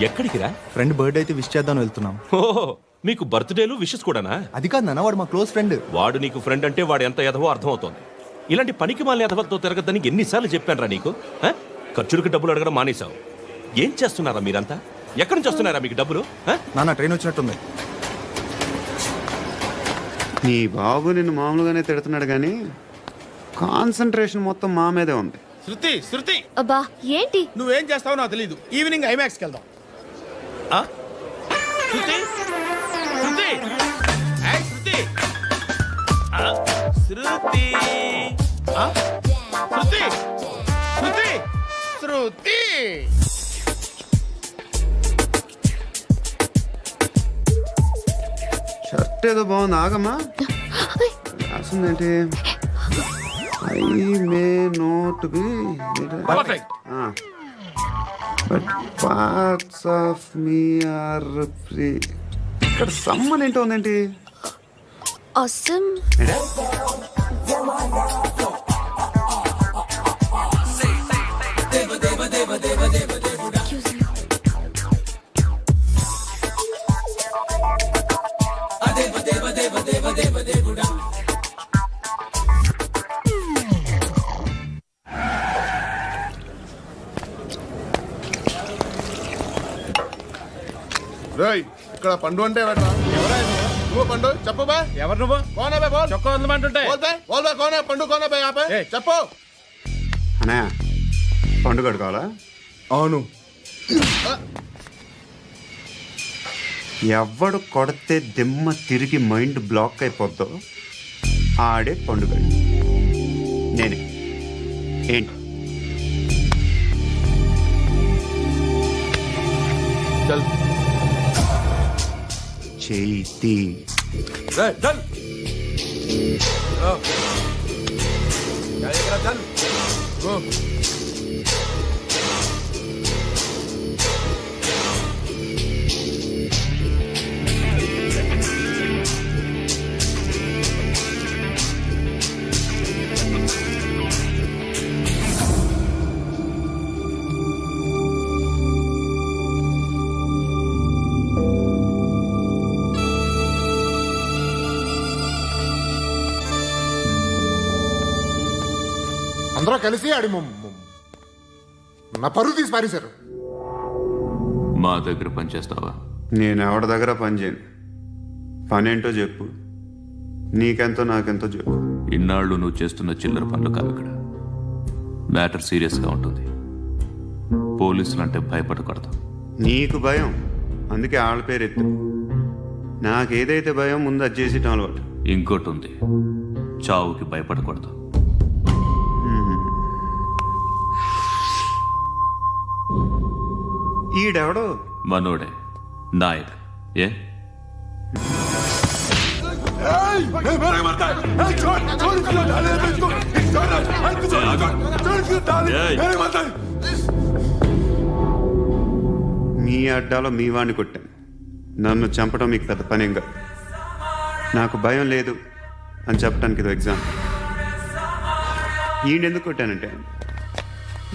ఎక్కడికి రా? Friend birthday అయితే విష్ చేద్దాం వెళ్తున్నాం. ఓహో, మీకు బర్త్డేలు విషెస్ కూడానా? అది కాదు నాన్న, వాడు మా క్లోజ్ ఫ్రెండ్. వాడు నీకు ఫ్రెండ్ అంటే వాడు ఎంత ఎదవో అర్థమవుతోంది. ఇలాంటి పనికి మాలిన ఎదవలతో తిరగద్దని ఎన్నిసార్లు చెప్పాను రా నీకు? ఖర్చులకు డబ్బులు అడగడం మానేశావు. ఏం చేస్తున్నారా మీరంతా? ఎక్కడి నుంచి వస్తున్నారా మీకు డబ్బులు? నాన్న ట్రైన్ వచ్చినట్టుంది. నీ బాబు నిన్ను మామూలుగానే తిడుతున్నాడు కానీ కాన్సన్ట్రేషన్ మొత్తం మా మీదే ఉంది. శృతి శృతి, అబ్బా ఏంటి? నువ్వేం చేస్తావో నాకు తెలీదు. ఈవినింగ్ ఐమాక్స్కి వెళ్దాం. శృతి శృతి, ఏయ్ శృతి, శృతి, శృతి, శృతి, శృతి. షర్ట్ ఏదో బాగుంది, ఆగమ్మా. రాసిందేంటి? I may not be perfect. But parts of me are free. ఇక్కడ సమ్మన్ ఏంటో ఉందేంటి? అసమ్ రేయ్, ఇక్కడ పండు అంటే ఎవరా? నువ్వు పండు చెప్పు బా. ఎవరు నువ్వు? కోనా బే బోల్. చొక్కా వదలమంటుంటే బోల్ బే బోల్ బే కోనా పండు కోనా బే ఆపే చెప్పు. అనే పండుగ కావాలా? అవును. ఎవడు కొడితే దిమ్మ తిరిగి మైండ్ బ్లాక్ అయిపోద్దో ఆడే పండుగ. నేనే. ఏంటి? చల్ చేతి రే చల్. చల్ గో. అందరూ కలిసి ఆడి నా పరువు తీసి పారేశారు. మా దగ్గర పనిచేస్తావా? నేను ఎవరి దగ్గర పని చేయను. పనేంటో చెప్పు. నీకెంతో నాకెంతో చెప్పు. ఇన్నాళ్ళు నువ్వు చేస్తున్న చిల్లర పనులు కావు ఇక్కడ. మ్యాటర్ సీరియస్గా ఉంటుంది. పోలీసులు అంటే భయపడకూడదు. నీకు భయం, అందుకే ఆళ్ళ పేరు ఎత్తు. నాకేదైతే భయం ముందు అది చేసేటం అలవాటు. ఇంకోటి ఉంది, చావుకి భయపడకూడదు. ఈడెవడో మనోడే నాయక్. ఏ మీ అడ్డాలో మీ వాణ్ణి కొట్టాను. నన్ను చంపడం మీకు పెద్ద పనేంగా. నాకు భయం లేదు అని చెప్పడానికి ఇది ఎగ్జామ్. ఈయనెందుకు కొట్టానంటే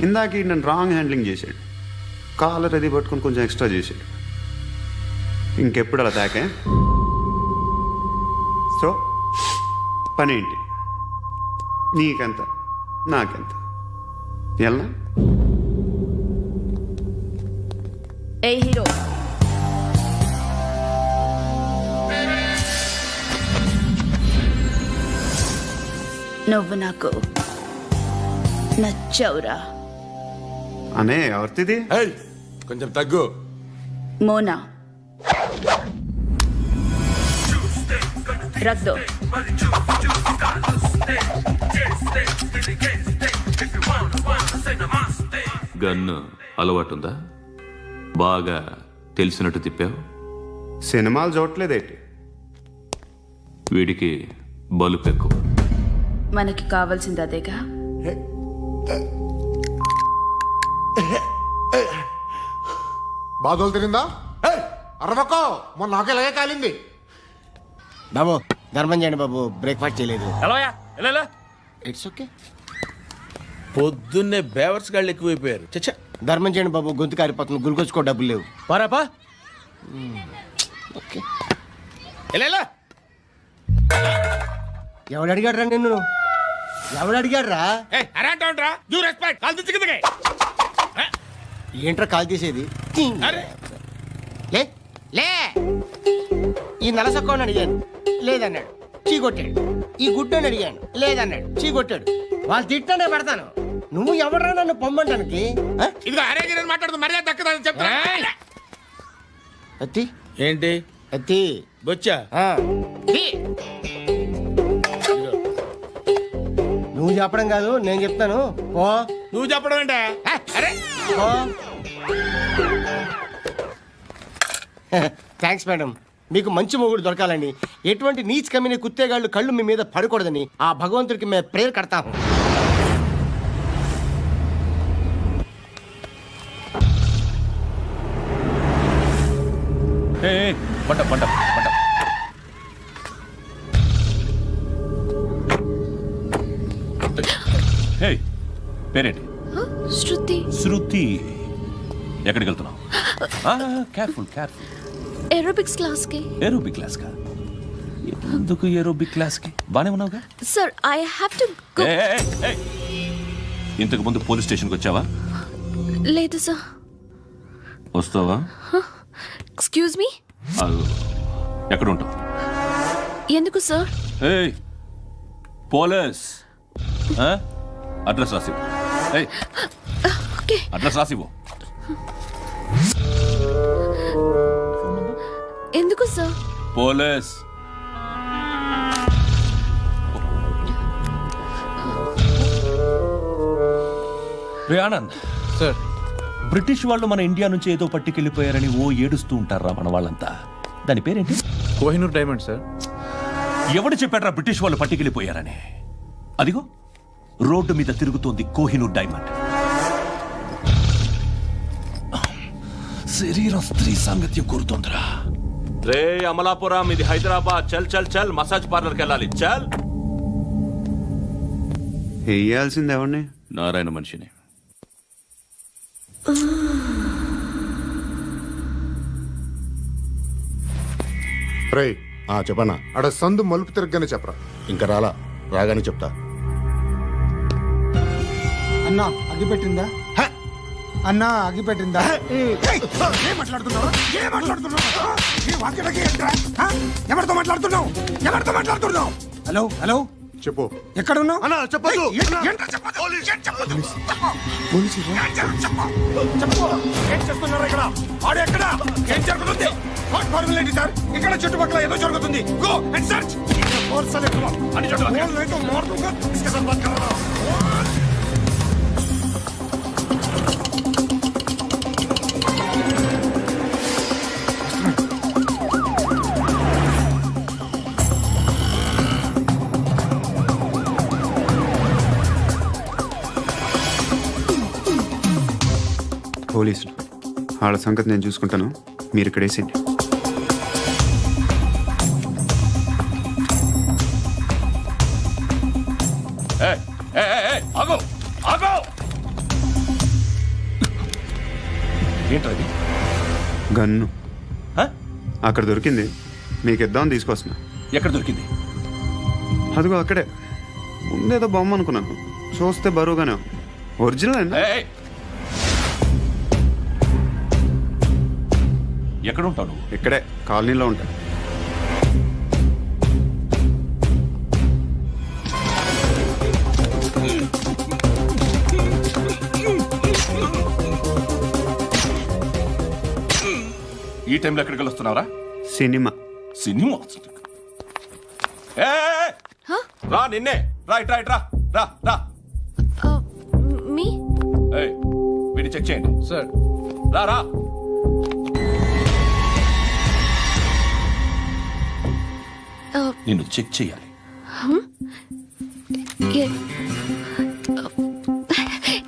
ఇందాక ఈ నన్ను రాంగ్ హ్యాండ్లింగ్ చేశాడు. కాలర్ అది పట్టుకొని కొంచెం ఎక్స్ట్రా చేశాడు. ఇంకెప్పుడు అలా తాకే. సో పనేంటి? నీకెంత నాకెంత? ఎలా? ఏ హీరో, నువ్వు నాకు నచ్చవురా. అనే ఎవరిది? కొంచెం తగ్గు. మోనా రక్ దో. గన్ను అలవాటుందా? బాగా తెలిసినట్టు తిప్పావు. సినిమాలు చూడట్లేదేంటి? వీడికి బలుపు ఎక్కువ. మనకి కావాల్సింది అదేగా. బాధలు తిరిందా? అరవకో, మొన్న నాకు ఇలాగే కాలింది. బాబు ధర్మం చేయండి బాబు, బ్రేక్ఫాస్ట్ చేయలేదు. ఎలా ఇట్స్ ఓకే. పొద్దున్నే బేవర్స్ గాళ్ళు ఎక్కువైపోయారు. చచ్చా ధర్మం చేయండి బాబు, గొంతు కారిపోతుంది, గురికొచ్చుకో డబ్బులు లేవు. పారాపా ఓకే. ఎలా ఎవడు అడిగాడు రా నిన్ను? ఎవడు అడిగాడు రా? అరేంటా డ్యూ రెస్పెక్ట్ కాల్ తెచ్చి కిందకి ఏంట్రా కాల్ తీసేది? అరే లే లే. ఈ నలసక్కని అడిగాను, లేదన్నాడు, చీ కొట్టాడు. ఈ గుడ్డని అడిగాను, లేదన్నాడు, చీ కొట్టాడు. వాళ్ళు తిట్టానే పెడతాను. నువ్వు ఎవడరా నన్ను పొమ్మంటానికి? ఆ? ఇదిగో అరే గిరని మాట్లాడుతూ మర్యాద దక్కదని చెప్తా అత్తి ఏంటి అత్తి బొచ్చా ఆ. తీ. నువ్వు చెప్పడం కాదు, నేను చెప్తాను. ఓ నువ్వు చెప్పడం ఏంటే అరే ఓ. Thanks madam. మీకు మంచి మొగుడు దొరకాలని, ఎటువంటి నీచ్ కమ్మిన కుత్తేగాళ్ళు కళ్ళు మీ మీద పడకూడదని ఆ భగవంతుడికి మేము ప్రేయర్ కడతాము. పంట పంట పంట. హే, పేరేంటి? శృతి. శృతి. ఎక్కడికి వెళ్తున్నావు? Careful careful. ఏరోబిక్స్ క్లాస్ కి. ఏరోబిక్ క్లాస్ కా? ఎందుకు ఏరోబిక్ క్లాస్ కి? బానే ఉన్నావుగా? Sir I have to go. ఏయ్, ఏయ్, ఏయ్. ఇంతకు ముందు పోలీస్ స్టేషన్కి వచ్చావా? లేదు సార్. వస్తావా? Excuse me. ఎక్కడ ఉంటావు? ఎందుకు సార్? ఏయ్, పోలీస్. అడ్రస్ రాసివ్వు. ఏయ్, ఓకే. అడ్రస్ రాసివ్వు. ఎందుకు సార్? పోలీస్. రే ఆనంద్ సార్. బ్రిటిష్ వాళ్ళు మన ఇండియా నుంచి ఏదో పట్టుకెళ్ళిపోయారని ఓ ఏడుస్తూ ఉంటారా మన వాళ్ళంతా. దాని పేరేంటి? Kohinoor diamond sir. ఎవడు చెప్పాడ్రా బ్రిటిష్ వాళ్ళు పట్టుకెళ్ళిపోయారని? అదిగో రోడ్డు మీద తిరుగుతోంది కోహినూర్ డైమండ్. శరీరం స్త్రీ సాంగత్యం కోరుతోందిరా. రే అమలాపురం, ఇది హైదరాబాద్. చల్ చల్ చల్, మసాజ్ పార్లర్కి వెళ్ళాలి. చల్. వేయాల్సింది ఎవరిని? నారాయణ మనిషిని. రే చెప్పనా అడ సందు మలుపు తిరగగానే చెప్పరా. ఇంకా రాలా, రాగానే చెప్తా. అన్నా అగ్గి పెట్టిందా? అన్నా అగ్గి పెట్టిందా? హలో హలో, చెప్పు. ఎక్కడ ఉన్నావు? అన్నా చెప్పదు. ఇక్కడ చుట్టుపక్కల ఏదో జరుగుతుంది. Go and search. పోలీసులు వాళ్ళ సంగతి నేను చూసుకుంటాను, మీరు ఇక్కడ వేసేయండి. ఆగో ఆగో. ఏంటది? గన్ను అక్కడ దొరికింది, మీకు ఇద్దామని తీసుకొస్తున్నా. ఎక్కడ దొరికింది? అదిగో అక్కడే. ముందేదో బొమ్మ అనుకున్నాను, చూస్తే బరువుగానే ఉంది. ఒరిజినల్ అండి. ఎక్కడ ఉంటావు నువ్వు? ఇక్కడే కాలనీలో ఉంటా. ఈ టైంలో ఎక్కడికి వస్తున్నావురా? సినిమా. సినిమా? రా, నిన్నే. రా ఇట్రా ఇట్రా. రా రా. మీ. వీడిని చెక్ చేయండి సార్. రా రా. నిన్ను చెక్ చేయాలి.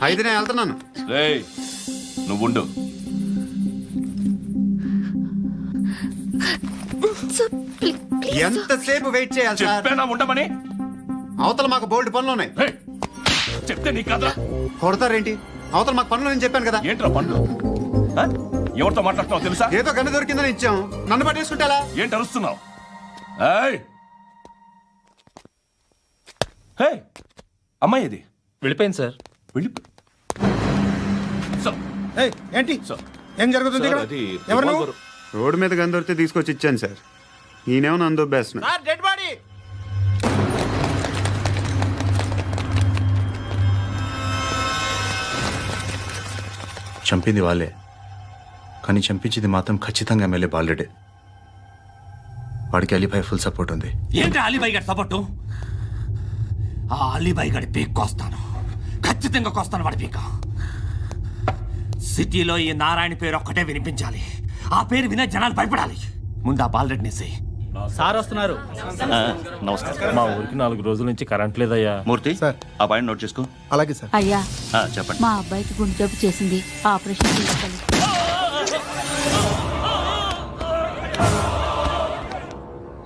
అయితే నేను వెళ్తున్నాను. రేయ్, నువ్వుండు. ఎంతసేపు వెయిట్ చేయాలి సార్? చెప్పేనా ఉండమని? అవతల మాకు బోల్డ్ పనులు ఉన్నాయి. చెప్తే నీకు కదా. కొడతారేంటి? అవతల మాకు పనులు నేను చెప్పాను కదా. ఏంట్రా పండ్లు ఆ? ఎవరితో మాట్లాడుతున్నావు తెలుసా? ఏదో గన్ను దొరికిందని ఇచ్చాం, నన్ను పట్టేసుకుంటా. ఏంటి అరుస్తున్నావు? ఏయ్! హే! అమ్మాయి ఇది వెళ్ళిపోయింది సార్. వెళ్ళిపో సార్, ఏయ్, ఏంటి సార్. ఏం జరుగుతుంది ఇక్కడ? అది ఎవరు నువ్వు? రివాల్వర్. రోడ్డు మీద గన్ను దొరికితే తీసుకొచ్చి ఇచ్చాను సార్. ఈయనేమో నన్ను దొబ్బేస్తున్నా. Dead body. చంపింది వాళ్ళే, కానీ చంపించింది మాత్రం ఖచ్చితంగా ఎమ్మెల్యే బాలుడే. వాడికి అలీభాయ్ ఫుల్ సపోర్ట్ ఉంది. ఏంటి అలీబాయి గారి సపోర్టు? ఆ అలీబాయి గారి పీక్ కోస్తాను, ఖచ్చితంగా కోస్తాను వాడి పీక. సిటీలో ఈ నారాయణ పేరు ఒక్కటే వినిపించాలి. ఆ పేరు వినే జనాలు భయపడాలి. ముందు ఆ బాలరెడ్డిని సార్ వస్తున్నారు. నమస్కారం. మా ఊరికి 4 రోజుల నుంచి కరెంట్ లేదయ్యా. మూర్తి సార్. ఆ పాయింట్ నోట్ చేసుకో. అలాగే సార్. అయ్యా, చెప్పండి. మా అబ్బాయికి గుండె జబ్బు చేసింది, ఆపరేషన్ చేసుకోవాలి.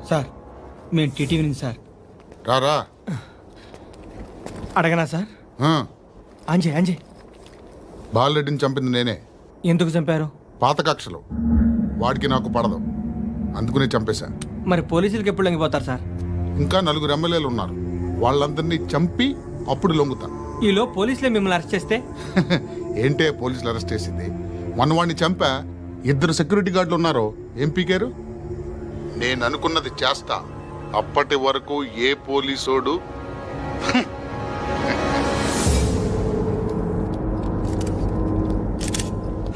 సార్ మేము టీటీవీ నుంచి సార్. రారా. అడగనా సార్? అంజయ్ బాలరెడ్డిని చంపింది నేనే. ఎందుకు చంపారు? పాత కక్షలు. వాడికి నాకు పడదు, అందుకునే చంపేశా. మరి పోలీసులకి ఎప్పుడు లొంగిపోతారు సార్? ఇంకా 4 ఎమ్మెల్యేలు ఉన్నారు, వాళ్ళందరినీ చంపి అప్పుడు లొంగుతా. ఈలో పోలీసులే మిమ్మల్ని అరెస్ట్ చేస్తే? ఏంటే పోలీసులు అరెస్ట్ చేసింది? మొన్న వాడిని చంపా, 2 సెక్యూరిటీ గార్డులు ఉన్నారు, ఏం పీకారు? నేను అనుకున్నది చేస్తా. అప్పటి వరకు ఏ పోలీసోడు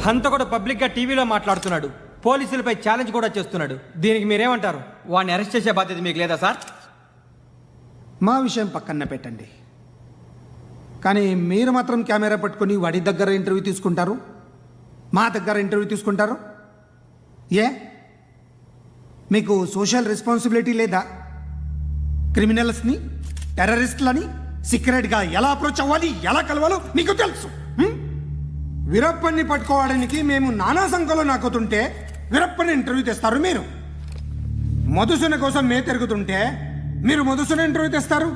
అంత కూడా పబ్లిక్ గా టీవీలో మాట్లాడుతున్నాడు, పోలీసులపై ఛాలెంజ్ కూడా చేస్తున్నాడు. దీనికి మీరేమంటారు? వాడిని అరెస్ట్ చేసే బాధ్యత మీకు లేదా సార్? మా విషయం పక్కన పెట్టండి, కానీ మీరు మాత్రం కెమెరా పట్టుకొని వాడి దగ్గర ఇంటర్వ్యూ తీసుకుంటారు, మా దగ్గర ఇంటర్వ్యూ తీసుకుంటారు. ఏ మీకు సోషల్ రెస్పాన్సిబిలిటీ లేదా? క్రిమినల్స్ని, టెర్రరిస్టులని సీక్రెట్గా ఎలా అప్రోచ్ అవ్వాలి, ఎలా కలవాలో మీకు తెలుసు. వీరప్పన్ని పట్టుకోవడానికి మేము నానా సంఖ్యలో నాకుతుంటే వీరప్పని ఇంటర్వ్యూ తెస్తారు మీరు. మధుసూన కోసం మే తిరుగుతుంటే మీరు మధుసూన ఇంటర్వ్యూ తెస్తారు.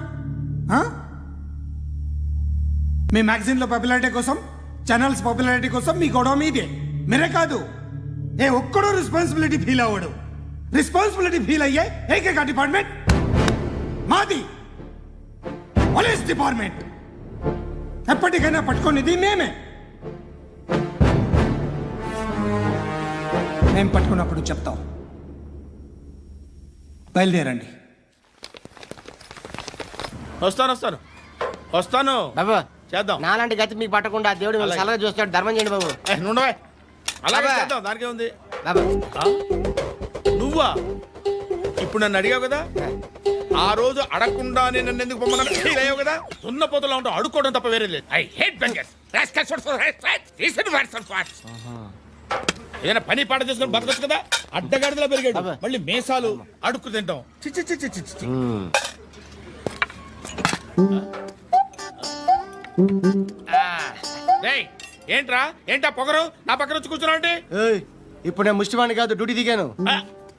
మీ మ్యాగజైన్లో పాపులారిటీ కోసం, ఛానల్స్ పాపులారిటీ కోసం మీ గొడవ మీదే. మీరే కాదు, ఏ ఒక్కడో రెస్పాన్సిబిలిటీ ఫీల్ అవ్వడు. రెస్పాన్సిబిలిటీ ఫీల్ అయ్యే ఏకైక డిపార్ట్మెంట్ మాది, పోలీస్ డిపార్ట్మెంట్. ఎప్పటికైనా పట్టుకునేది మేమే. మేము పట్టుకున్నప్పుడు చెప్తాం. బయలుదేరండి. వస్తాను బాబు చేద్దాం. నాలాంటి గతి మీకు పట్టకుండా దేవుడు మిమ్మల్ని సలహా చూస్తాడు. ధర్మం చేయండి బాబు. నుండవే అలాగే బాబా. చేద్దాం, దానికే ఉంది. బాబు నువ్వా ఇప్పుడు నన్ను అడిగావు కదా, ఆ రోజు అడగకుండా నేను నన్ను ఎందుకు పొమ్మన్నాను ఫీల్ అయ్యావు కదా. సున్న పోతలో ఉంటావు, అడుక్కోవడం తప్ప వేరే లేదు. I hate bangers. ఏదైనా పని పాట చేసుకుని బతకొచ్చు కదా. అడ్డగాడిదలా పెరిగాడు, మళ్ళీ మేసాలు అడుక్కు తింటాం. చి చి చి చి చి చి. డేయ్, ఏంట్రా ఏంటా పొగరు నా పక్కన వచ్చి కూర్చున్నావు అంటే? ఇప్పుడు నేను ముష్టివాణి కాదు, డ్యూటీ దిగాను.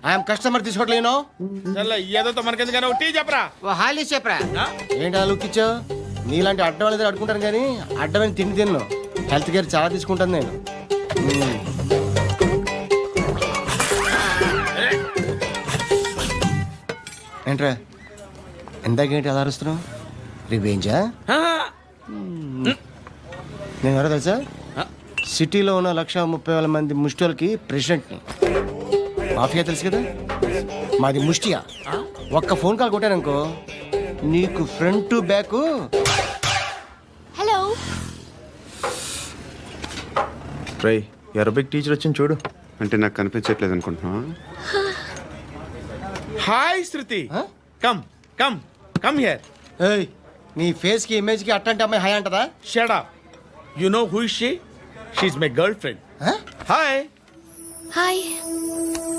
ఐఎమ్ కస్టమర్ తీసుకోవట్లేను. చల్ల ఏదో మనకెందుకైనా టీ చెప్పరా. ఓ హాలీ చెప్పరా. ఏంటి అలా లుక్ ఇచ్చావు? నీలాంటి అడ్డం వాళ్ళ దగ్గర అడుకుంటాను, కానీ అడ్డమైన తిండి తిన్ను. హెల్త్ కేర్ చాలా తీసుకుంటాను నేను. ఏంట్రా ఎందాకేంటి అలా అరుస్తున్నావు? రివేంజా? నేను ఎవరో తెలుసా? సిటీలో ఉన్న 130,000 మంది ముష్టిలకి ప్రెసిడెంట్ని. మాఫియా తెలుసు కదా, మాది ముష్టియా. ఒక్క ఫోన్ కాల్ కొట్టాననుకో, నీకు ఫ్రంట్ టు బ్యాక్. హలో, రై, అరబిక్ టీచర్ వచ్చింది చూడు. అంటే నాకు కనిపించట్లేదు అనుకుంటున్నా. Hi Shruti, come come come here. ఏయ్, నీ ఫేస్ కి ఇమేజ్ కి అట్టంటే అమ్మాయి హై అంటదా? Shut up. You know who is she? She is my girl friend. Hi. Hi.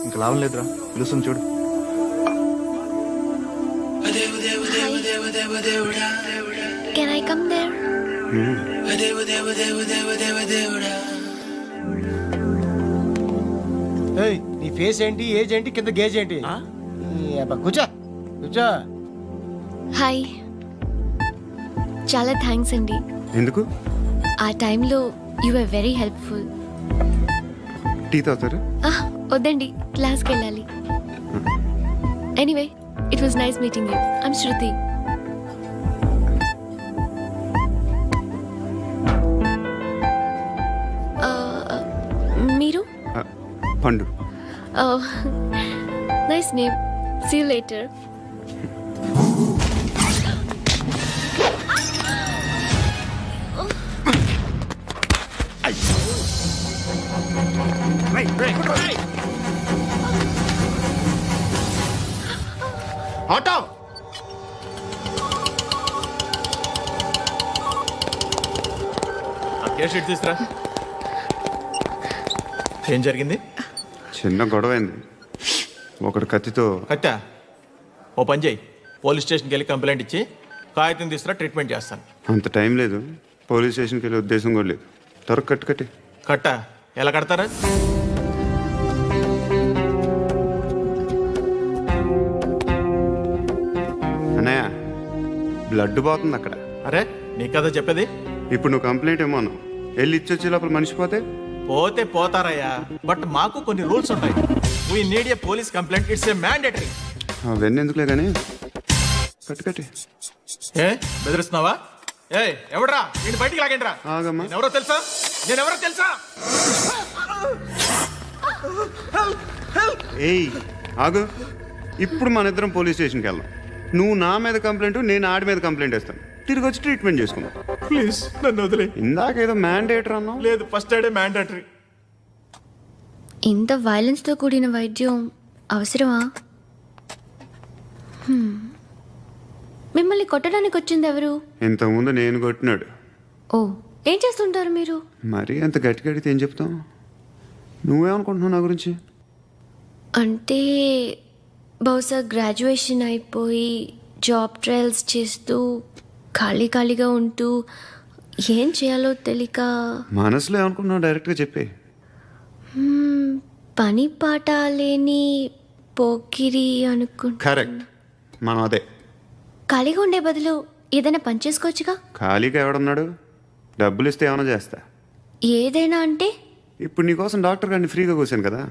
ఇంకా లాభం లేదురా, పిలుస్తుంది చూడు. Can I come there? ఏయ్, నీ ఫేస్ ఏంటి, ఏజ్ ఏంటి, కింద గేజ్ ఏంటి? కూర్చో కూర్చో. హాయ్, చాలా థ్యాంక్స్ అండి. ఎందుకు? ఆ టైంలో you are very helpful. Tea తాగుతారా? వద్దండి, క్లాస్కి వెళ్ళాలి. Anyway, it was nice meeting you. I'm Shruti. మీరు? Pandu. Nice name. See you later. Auto case sheet తీసుకురా. ఏం జరిగింది? చిన్న గొడవ అయింది. ఒకడు కత్తితో. కట్టా, ఓ పని చేయి, పోలీస్ స్టేషన్కి వెళ్ళి కంప్లైంట్ ఇచ్చి కాగితం తీసుకురా, ట్రీట్మెంట్ చేస్తాను. అంత టైం లేదు. పోలీస్ స్టేషన్కి వెళ్ళే ఉద్దేశం కూడా లేదు. త్వరగా కట్టి. కట్టా ఎలా కడతారా? అన్నయ్య, బ్లడ్ పోతుంది అక్కడ. అరే నీ కదా చెప్పేది. ఇప్పుడు నువ్వు కంప్లైంట్ ఏమో అన్నావు. వెళ్ళి ఇచ్చొచ్చే లోపల మనిషి పోతే పోతే పోతారయ్యా, బట్ మాకు కొన్ని రూల్స్ ఉంటాయి. We need a police complaint, it's a mandatory. అవన్నీ ఎందుకులే కానీ కట్టి. ఏ బెదిరిస్తున్నావా? ఏ ఎవడ్రా నేను బయటికి లాగండిరా. ఆగమ్మా. నేనెవరో తెలుసా? ఏయ్ ఆగు. ఇప్పుడు మన ఇద్దరం పోలీస్ స్టేషన్కి వెళ్దాం. నువ్వు నా మీద కంప్లైంట్, నేను ఆడి మీద కంప్లైంట్ వేస్తాను. తిరిగి వచ్చి ట్రీట్మెంట్ చేసుకుందాం. ప్లీజ్ నన్ను వదిలే. ఇందాక ఏదో మ్యాండేటర్ అన్నావు. లేదు, ఫస్ట్ ఎయిడే మ్యాండేటరీ. ఇంత వైలెన్స్తో కూడిన వైద్యం అవసరమా? మిమ్మల్ని కొట్టడానికి వచ్చింది ఎవరు? ఇంతకుముందు నేను కొట్టినాడు. ఓ, ఏం చేస్తుంటారు మీరు? మరీ అంత గట్టి గడితే ఏం చెప్తాం? నువ్వేమనుకుంటున్నావు నా గురించి? అంటే బహుశా గ్రాడ్యుయేషన్ అయిపోయి జాబ్ ట్రయల్స్ చేస్తూ ఖాళీగా ఉంటూ ఏం చేయాలో తెలియక. మనసులో ఏమనుకుంటున్నావు డైరెక్ట్గా చెప్పే. పని పాట లేని పోకిరి అనుకుంటా. కరెక్ట్, మనం అదే. ఖాళీగా ఉండే బదులు ఏదైనా పని చేసుకోవచ్చుగా. ఖాళీగా ఎవడున్నాడు? డబ్బులు ఇస్తే ఏమైనా చేస్తా. ఏదైనా అంటే? ఇప్పుడు నీకోసం డాక్టర్ గారిని ఫ్రీగా కూర్చాను కదా.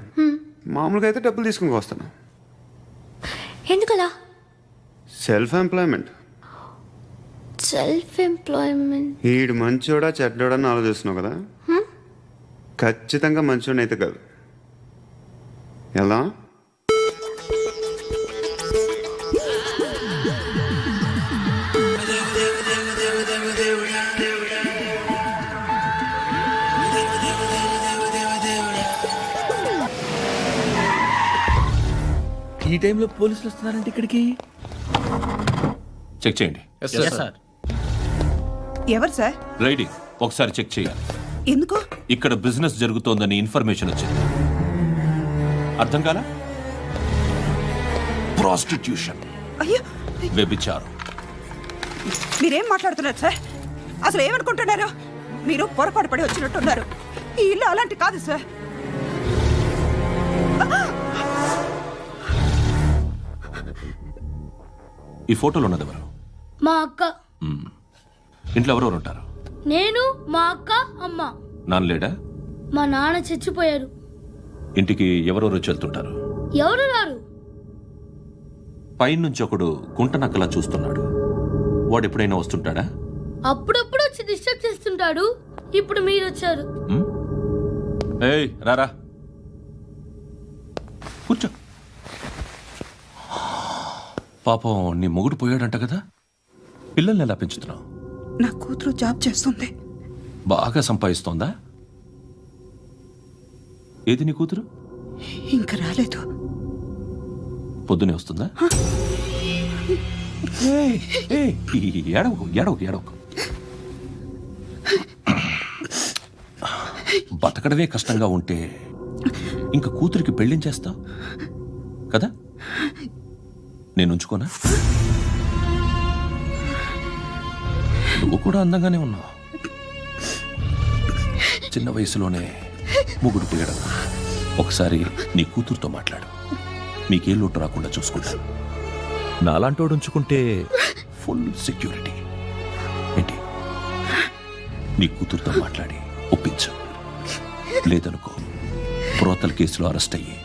మామూలుగా అయితే డబ్బులు తీసుకుని వస్తాను. ఎందుకలా? Self employment. ఈడు మంచోడా చెడ్డోడా అని ఆలోచిస్తున్నావు కదా. ఖచ్చితంగా మంచోడని అయితే కాదు. ఎలా? ఈ టైంలో పోలీసులు వస్తున్నారంటే ఇక్కడికి. చెక్ చేయండి. ఎవరు సార్? రైడీ ఒకసారి చెక్ చేయాలి. ఎందుకు? ఇక్కడ బిజినెస్ జరుగుతోందని ఇన్ఫర్మేషన్ వచ్చింది. అర్థం కాలా? ప్రాస్టిట్యూషన్, అయ్యో, వ్యభిచారం. మీరేం మాట్లాడుతున్నారు సార్? అసలు ఏమనుకుంటున్నారు? మీరు పొరపాటు పడి వచ్చినట్టున్నారు. ఈ ఇల్లు అలాంటి కాదు సార్. ఈ ఫోటోలో ఉన్నది ఎవరు? మా అక్క. ఇంట్లో ఎవరెవరు ఉంటారు? నేను, మా అక్క, అమ్మ. నాన్న లేడా? మా నాన్న చచ్చిపోయారు. ఇంటికి ఎవరెవరు వచ్చి వెళ్తుంటారు? ఎవరు రారు. పైనుంచి ఒకడు గుంట నక్కలా చూస్తున్నాడు. వాడు ఎప్పుడైనా వస్తుంటాడా? అప్పుడప్పుడు వచ్చి డిస్టర్బ్ చేస్తుంటాడు. ఇప్పుడు మీరు వచ్చారు. ఏయ్ రారా, కూర్చో. పాపం నీ మొగుడు పోయాడంట కదా, పిల్లల్ని ఎలా పెంచుతున్నావు? నా కూతురు జాబ్ చేస్తుంది. బాగా సంపాదిస్తోందా? ఏది నీ కూతురు? ఇంకా రాలేదు. పొద్దునే వస్తుందా? ఏడవకు. బతకడమే కష్టంగా ఉంటే ఇంకా కూతురికి పెళ్ళించేస్తావు కదా? నేను ఉంచుకోనా? నువ్వు కూడా అందంగానే ఉన్నావు. చిన్న వయసులోనే ముగ్గురు పోయడం. ఒకసారి నీ కూతురుతో మాట్లాడు. మీకే లోటు రాకుండా చూసుకుంటాను. నాలాంటోడు ఉంచుకుంటే ఫుల్ సెక్యూరిటీ. ఏంటి నీ కూతురుతో మాట్లాడి ఒప్పించు. లేదనుకో ప్రోతల కేసులో అరెస్ట్ అయ్యి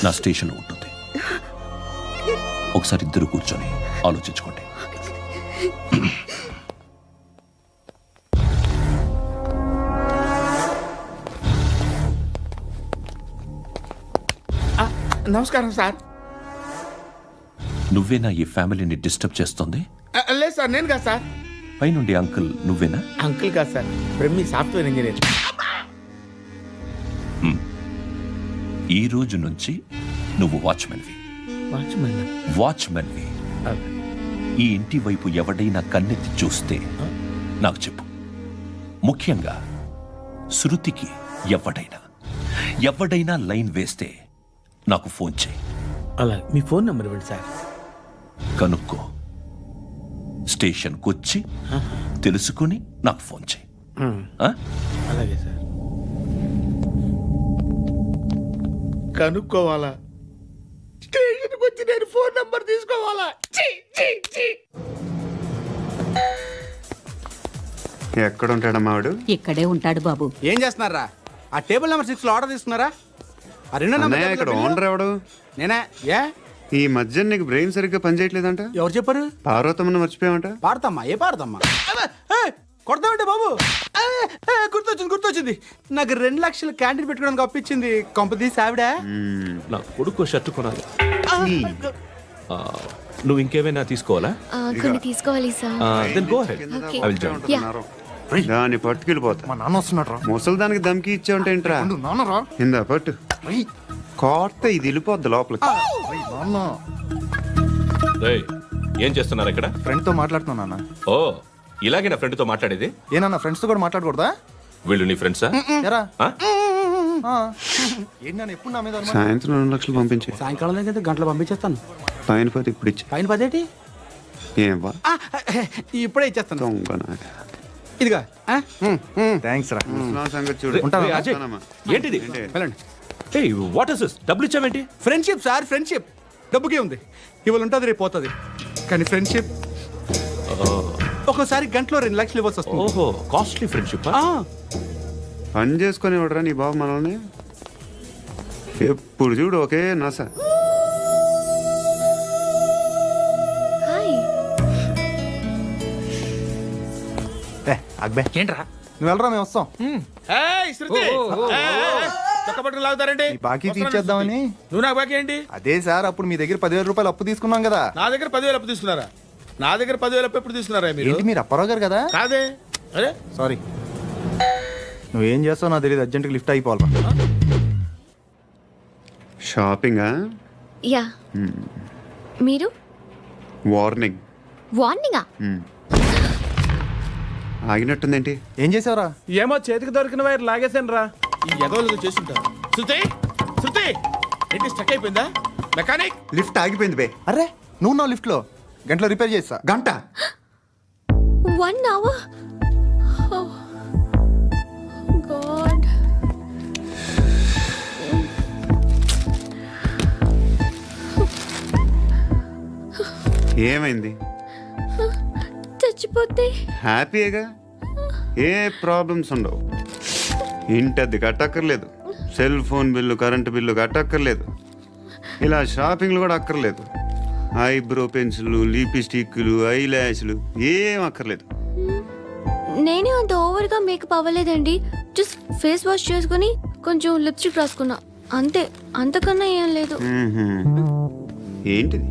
నా స్టేషన్లో ఉంటుంది. ఒకసారి ఇద్దరు కూర్చొని ఆలోచించుకోండి. నమస్కారం సార్. నువ్వేనా ఈ ఫ్యామిలీని డిస్టర్బ్ చేస్తుంది? లేదు సార్, నేను కాదు సార్. పైనుండి అంకుల్ నువ్వేనా? అంకుల్ కాదు సార్, బ్రహ్మి సాఫ్ట్వేర్ ఇంజనీర్. ఈ రోజు నుంచి నువ్వు వాచ్మెన్వి. వాచ్మెన్వి. ఈ ఇంటి వైపు ఎవడైనా కన్నెత్తి చూస్తే నాకు చెప్పు. ముఖ్యంగా శృతికి ఎవడైనా లైన్ వేస్తే నాకు ఫోన్ చేయి. అలా మీ ఫోన్ నెంబర్ ఇవ్వండి సార్. కనుక్కో, స్టేషన్కి వచ్చి తెలుసుకుని నాకు ఫోన్ చేయి. ఆ? అలాగే సార్. కనుక్కోవాలా? స్టేషన్కి వచ్చి నేను ఫోన్ నంబర్ తీసుకోవాలా? ఎక్కడ ఉంటాడమ్మా వాడు? ఇక్కడే ఉంటాడు బాబు. ఏం చేస్తున్నారా? ఆ టేబుల్ నెంబర్ 6 లో ఆర్డర్ తీసుకున్నారా? ఆ రెండో అన్నయ్య, నెంబర్ ఇక్కడ ఓనర్ ఎవడు? నేనే. ఏ ఈ మధ్య నీకు బ్రెయిన్ సరిగ్గా పనిచేయట్లేదంట. ఎవరు చెప్పారు? పార్వతమ్మను మర్చిపోయామంట. పాడతామ్మా. ఏ పాడతామ్మా? కొడతామంటే బాబు. గుర్తొచ్చింది. నాకు 2 లక్షలు క్యాంటీన్ పెట్టుకోవడానికి అప్పించింది కొంపదీసి ఆవిడ. నా కొడుకు షర్టు కొనాలి. నువ్వు ఇంకేమైనా తీసుకోవాలా? కొన్ని తీసుకోవాలి sir. Then go ahead. Okay. I will join. దాన్ని పట్టుకెళ్ళిపోతా. మా నాన్న వస్తున్నాడు. ముసలి దానికి దమ్కి ఇచ్చావంటే ఏంట్రా? నాన్నరా. ఇందా పట్టు. కోర్త ఇది వెళ్ళిపోద్ది లోపలికి. నాన్న రేయ్, ఏం చేస్తున్నారు ఇక్కడ? ఫ్రెండ్ తో మాట్లాడుతున్నా నాన్న. ఓ, ఇలాగే నా ఫ్రెండ్ తో మాట్లాడేది? ఏనా ఫ్రెండ్స్ తో కూడా మాట్లాడకూడదా? వీళ్ళు నీ ఫ్రెండ్సా? ఎరా ఆ? ఏంటి నాన్న ఎప్పుడు నా మీద అనుమానం? సాయంత్రం 2 లక్షలు పంపించే. సాయంకాలం దగ్గర గంటలు పంపించేస్తాను. పైన పోతే ఇప్పుడు ఇచ్చే. పైన 10 ఏంటి? ఏం వా ఇప్పుడే ఇచ్చేస్తాను. దొంగనా. ఇదిగా థ్యాంక్స్ రా. ముసలాం సంగతి చూడు. ఉంటాను. రేయ్, అజయ్, ఉంటానమ్మా. ఏంటిది? వెళ్ళండి. ఏయ్, వాట్ ఇస్ దిస్? డబ్బులు ఇచ్చావేంటి? Friendship sir, friendship. డబ్బుకే ఉంది. ఇవాళ ఉంటుంది, రేపు పోతుంది. కానీ ఫ్రెండ్షిప్ ఒక్కోసారి గంటలో 2 లక్షలు ఇవ్వాల్సి వస్తుంది. ఓహో, కాస్ట్లీ ఫ్రెండ్షిప్. పని చేసుకొని ఇవ్వడరా నీ బాబు మనల్ని? ఎప్పుడు చూడు ఒకే నస. హాయ్. అక్బే ఏంట్రా? నువ్వు వెళ్ళరా, మేము వస్తాం. ఏయ్, శృతి! చక్కబట్టలు లాగుతారండి. ఈ బాకీ తీర్చేద్దామని. నువ్వు నాకు బాకీ ఏంటి? అదే సార్, అప్పుడు మీ దగ్గర 10,000 రూపాయలు అప్పు తీసుకున్నాం కదా. నా దగ్గర 10,000 అప్పు తీసుకున్నారా? నా దగ్గర 10,000 అప్పు ఎప్పుడు తీసుకున్నారా మీరు? ఏంటి మీరు అప్పారావు గారు కదా? కాదే. అరే సారీ. నువ్వేం చేస్తావు నాకు తెలియదు. అర్జెంట్గా లిఫ్ట్ అయిపోవాలి. షాపింగా? యా. మీరు? వార్నింగ్. వార్నింగా? ఆగినట్టుందేంటి? ఏం చేసావురా? ఏమో, చేతికి దొరికిన వైర్ లాగేసాను రా. ఈ ఎదవలు చేస్తుంటారు. శృతి, శృతి, ఏంటి స్టక్ అయిపోయిందా? మెకానిక్. లిఫ్ట్ ఆగిపోయింది బే. అరే నువ్వు నా లిఫ్ట్ లో గంటలో రిపేర్ చేస్తా. గంట? 1 hour? Oh. God. ఏమైంది? చచ్చిపోతే? హ్యాపీగా, ఏ ప్రాబ్లమ్స్ ఉండవు. ఇంటద్ది కట్టక్కర్లేదు, cell phone bill, current bill కట్టక్కర్లేదు, ఇలా షాపింగ్లు కూడా అక్కర్లేదు. ఐబ్రో పెన్సిల్లు, లిప్స్టిక్లు, ఐ ల్యాష్లు ఏం అక్కర్లేదు. నేనే అంత ఓవర్గా మేకప్ అవ్వలేదండి. జస్ట్ ఫేస్ వాష్ చేసుకుని కొంచెం లిప్స్టిక్ రాసుకున్నా అంతే. అంతకన్నా ఏం లేదు. ఏంటిది?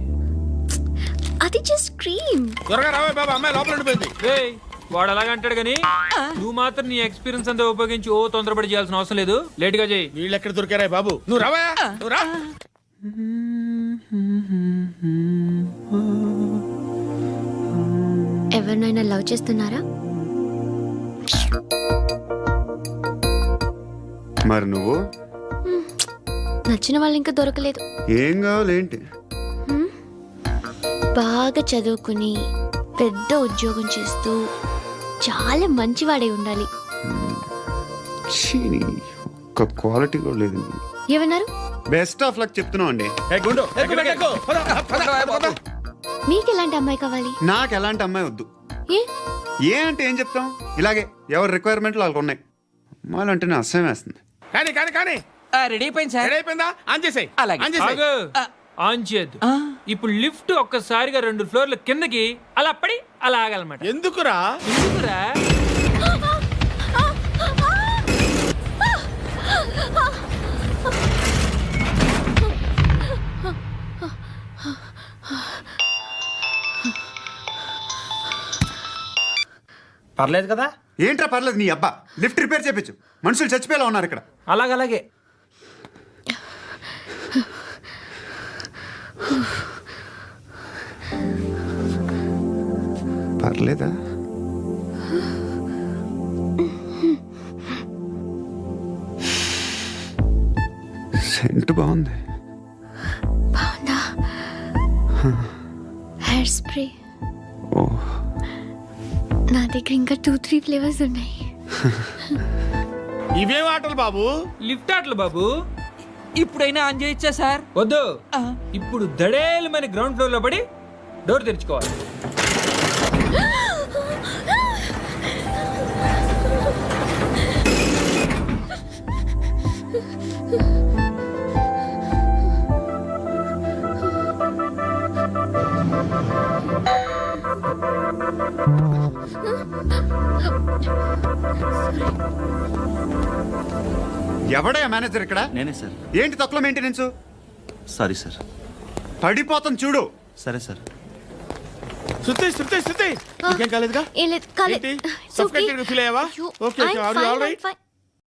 అది జస్ట్ క్రీమ్. త్వరగా రావే బాబా, అమ్మాయి లోపల ఉండిపోయింది. వాడు అలాగంటాడు కానీ నువ్వు మాత్రం నీ ఎక్స్పీరియన్స్ అంతా ఉపయోగించి ఓ తొందరపడి చేయాల్సిన అవసరం లేదు. లేట్ గా చేయి. వీళ్ళు ఎక్కడ దొరికారా బాబు? నువ్వు రావా, నువ్వు రా. ఎవరినైనా లవ్ చేస్తున్నారా? మరి నువ్వు? నచ్చిన వాళ్ళు ఇంకా దొరకలేదు. ఏం కావాలేంటి? బాగా చదువుకుని పెద్ద ఉద్యోగం చేస్తూ చాలా మంచివాడై ఉండాలి. ఒక్క క్వాలిటీ కూడా లేదు. ఏమన్నారు? బెస్ట్ ఆఫ్ లక్ చెప్తున్నావు అండి. మీకు ఎలాంటి అమ్మాయి కావాలి? నాకు ఎలాంటి అమ్మాయి వద్దు. ఏ ఏ అంటే ఏం చెప్తాం, ఇలాగే ఎవరి రిక్వైర్మెంట్లు వాళ్ళకు ఉన్నాయి. అమ్మాయిలంటేనే అసహ్యం వేస్తుంది. కానీ కానీ కానీ రెడీ అయిపోయింది సార్. రెడీ అయిపోయిందా? ఆన్ చేసేయ్. అలాగే. ఆన్ చేసేయ్. ఆన్ చేయద్దు. ఇప్పుడు లిఫ్ట్ ఒక్కసారిగా 2 ఫ్లోర్ల కిందకి అలా పడి అలా ఆగాలన్నమాట. ఎందుకురా? ఎందుకురా? పర్లేదు కదా? ఏంట్రా పర్లేదు నీ అబ్బా, లిఫ్ట్ రిపేర్ చేపించు. మనుషులు చచ్చిపోయేలా ఉన్నారు ఇక్కడ. అలాగే. పర్లేదా? సెంట్ బాగుంది. బాగుందా? Hair spray. ఓ, నా దగ్గర ఇంకా 2-3 ఫ్లేవర్స్ ఉన్నాయి. ఇవేం ఆటలు బాబు? లిఫ్ట్ ఆటలు బాబు. ఇప్పుడైనా ఆన్ చేయొచ్చా సార్? వద్దు. ఇప్పుడు దడేలమైన గ్రౌండ్ ఫ్లోర్ లో పడి డోర్ తెరుచుకోవాలి. ఎవడయ్యా మేనేజర్ ఇక్కడ? నేనే సార్. ఏంటి తక్కువ మెయింటెనెన్స్? Sorry sir. పడిపోతాం చూడు. సరే సార్. శృతి ఇంకేం కాలేదుగా? ఏం లేదు, కాలేదు. ఏంటి? Suffocated గా feel అయ్యావా? Okay, are you all right?